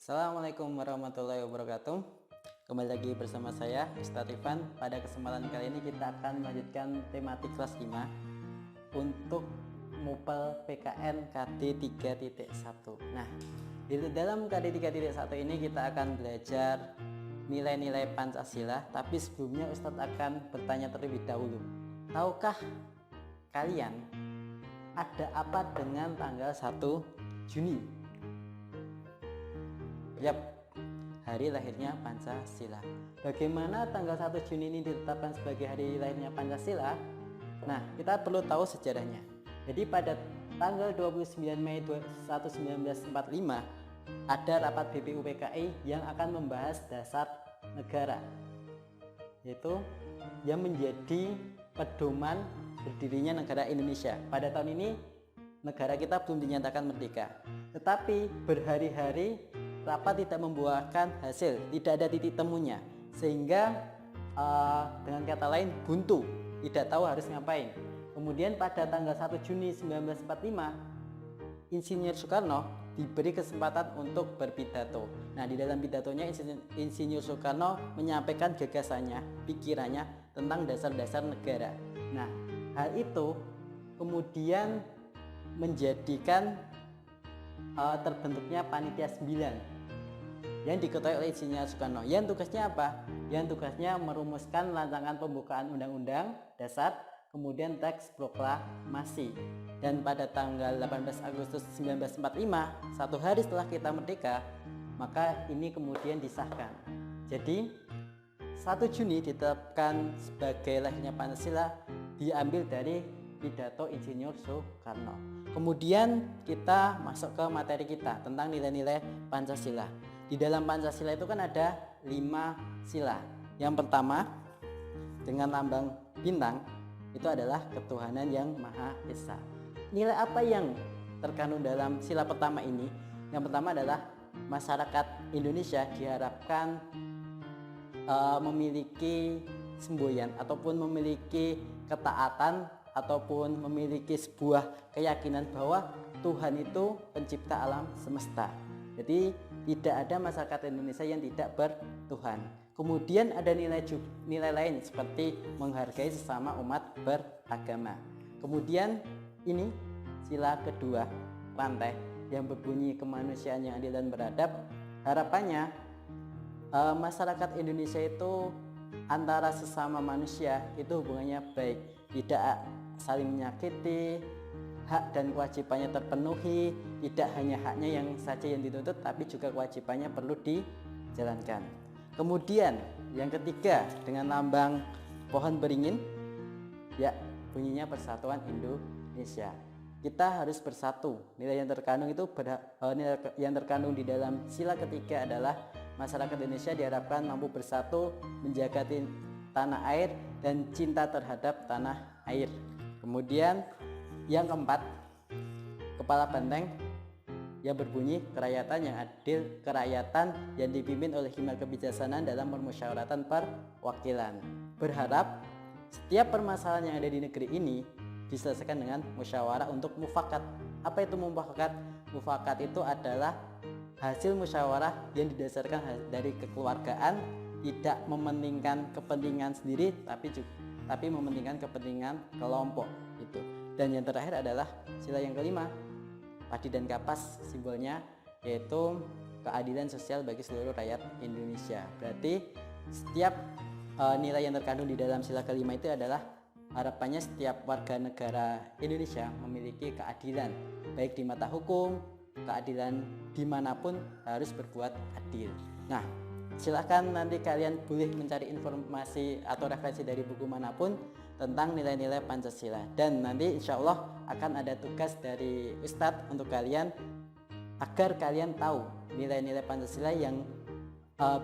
Assalamualaikum warahmatullahi wabarakatuh. Kembali lagi bersama saya Ustadz Ivan. Pada kesempatan kali ini kita akan melanjutkan tematik kelas 5 untuk MUPEL PKN KD 3.1. Nah, di dalam KD 3.1 ini kita akan belajar nilai-nilai Pancasila. Tapi sebelumnya Ustadz akan bertanya terlebih dahulu. Tahukah kalian ada apa dengan tanggal 1 Juni? Yap, hari lahirnya Pancasila. Bagaimana tanggal 1 Juni ini ditetapkan sebagai hari lahirnya Pancasila? Nah, kita perlu tahu sejarahnya. Jadi pada tanggal 29 Mei 1945 ada rapat BPU PKI yang akan membahas dasar negara, yaitu yang menjadi pedoman berdirinya negara Indonesia. Pada tahun ini negara kita belum dinyatakan merdeka, tetapi berhari-hari rapat tidak membuahkan hasil, tidak ada titik temunya, sehingga dengan kata lain buntu, tidak tahu harus ngapain. Kemudian pada tanggal 1 Juni 1945 Insinyur Soekarno diberi kesempatan untuk berpidato. Nah, di dalam pidatonya Insinyur Soekarno menyampaikan gagasannya, pikirannya tentang dasar-dasar negara. Nah, hal itu kemudian menjadikan terbentuknya Panitia 9 yang diketuai oleh Insinyur Soekarno. Yang tugasnya apa? Yang tugasnya merumuskan rancangan pembukaan Undang-Undang Dasar, kemudian teks proklamasi. Dan pada tanggal 18 Agustus 1945, satu hari setelah kita merdeka, maka ini kemudian disahkan. Jadi 1 Juni ditetapkan sebagai lahirnya Pancasila diambil dari pidato Insinyur Soekarno. Kemudian kita masuk ke materi kita tentang nilai-nilai Pancasila. Di dalam Pancasila itu kan ada 5 sila. Yang pertama dengan lambang bintang itu adalah ketuhanan yang Maha Esa. Nilai apa yang terkandung dalam sila pertama ini? Yang pertama adalah masyarakat Indonesia diharapkan memiliki semboyan ataupun memiliki ketaatan ataupun memiliki sebuah keyakinan bahwa Tuhan itu pencipta alam semesta. Jadi tidak ada masyarakat Indonesia yang tidak bertuhan. Kemudian ada nilai lain seperti menghargai sesama umat beragama. Kemudian ini sila kedua, rantai yang berbunyi kemanusiaan yang adil dan beradab. Harapannya masyarakat Indonesia itu antara sesama manusia itu hubungannya baik, tidak saling menyakiti, hak dan kewajibannya terpenuhi, tidak hanya haknya yang saja yang dituntut, tapi juga kewajibannya perlu dijalankan. Kemudian yang ketiga dengan lambang pohon beringin, ya bunyinya Persatuan Indonesia. Kita harus bersatu. Nilai yang terkandung nilai yang terkandung di dalam sila ketiga adalah masyarakat Indonesia diharapkan mampu bersatu, menjaga tanah air dan cinta terhadap tanah air. Kemudian yang keempat, kepala benteng yang berbunyi kerakyatan yang adil, kerakyatan yang dipimpin oleh hikmat kebijaksanaan dalam permusyawaratan perwakilan. Berharap setiap permasalahan yang ada di negeri ini diselesaikan dengan musyawarah untuk mufakat. Apa itu mufakat? Mufakat itu adalah hasil musyawarah yang didasarkan dari kekeluargaan, tidak mementingkan kepentingan sendiri, tapi mementingkan kepentingan kelompok itu. Dan yang terakhir adalah sila yang kelima, padi dan kapas, simbolnya yaitu keadilan sosial bagi seluruh rakyat Indonesia. Berarti setiap nilai yang terkandung di dalam sila kelima itu adalah harapannya setiap warga negara Indonesia memiliki keadilan, baik di mata hukum, keadilan dimanapun harus berbuat adil. Nah, silakan nanti kalian boleh mencari informasi atau referensi dari buku manapun tentang nilai-nilai Pancasila. Dan nanti insya Allah akan ada tugas dari Ustadz untuk kalian agar kalian tahu nilai-nilai Pancasila yang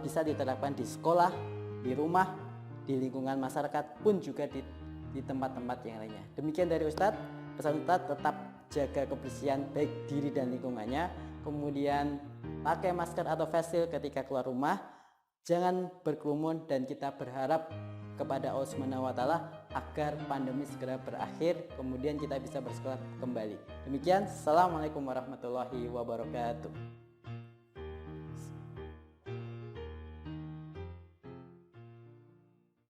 bisa diterapkan di sekolah, di rumah, di lingkungan masyarakat pun juga di tempat-tempat yang lainnya. Demikian dari Ustadz. Pesan Ustadz tetap jaga kebersihan baik diri dan lingkungannya. Kemudian pakai masker atau face shield ketika keluar rumah. Jangan berkerumun dan kita berharap kepada Allah Subhanahu wa Ta'ala agar pandemi segera berakhir, kemudian kita bisa bersekolah kembali. Demikian, Assalamualaikum warahmatullahi wabarakatuh.